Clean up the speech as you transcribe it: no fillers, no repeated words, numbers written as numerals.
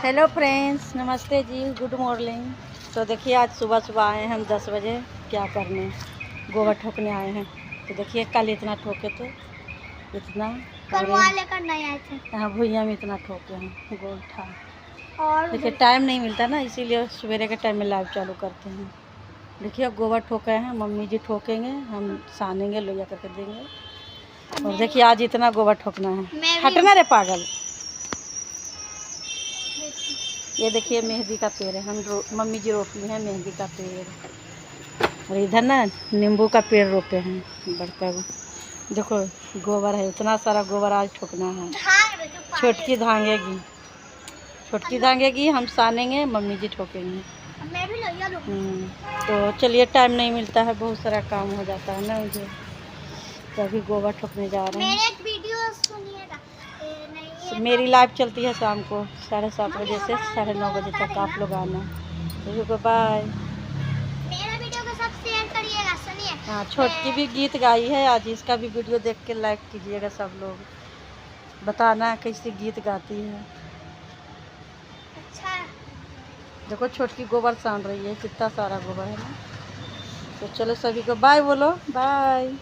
Hello friends, नमस्ते जी, good morning. तो देखिए आज सुबह सुबह आए हैं हम 10 बजे क्या करने, गोबर ठोकने आए हैं। तो देखिए कल इतना ठोके थे, इतना कल वहाँ लेकर नहीं आए थे। हाँ भुइया में इतना ठोके हैं गोईठा। और देखिए टाइम नहीं मिलता ना, इसीलिए सवेरे के टाइम में लाइव चालू करते हैं। देखिए गोबर ठोके हैं, मम्मी जी ठोकेंगे, हम सानेंगे, लोया करके देंगे। और देखिए आज इतना गोबर ठोकना है। हटना रे पागल। ये देखिए मेहंदी का पेड़ है, मम्मी जी रोपी हैं मेहंदी का पेड़। और इधर ना नींबू का पेड़ रोपे हैं बड़का। देखो गोबर है, इतना सारा गोबर आज ठोकना है। छोटकी धांगेगी, छोटकी धांगेगी, हम सानेंगे, मम्मी जी ठोकेंगे। तो चलिए टाइम नहीं मिलता है, बहुत सारा काम हो जाता है ना मुझे, तो अभी गोबर ठोकने जा रहे हैं। मेरी लाइव चलती है शाम को 7:30 बजे से 9:30 बजे तक, आप लोग आना। तो बाय। मेरा वीडियो को सब शेयर करिएगा, सुनिए। हाँ, छोटकी भी गीत गाई है आज, इसका भी वीडियो देख के लाइक कीजिएगा सब लोग, बताना कैसे गीत गाती है। अच्छा देखो छोटकी गोबर सान रही है, कितना सारा गोबर है ना। तो चलो सभी को बाय बोलो, बाय।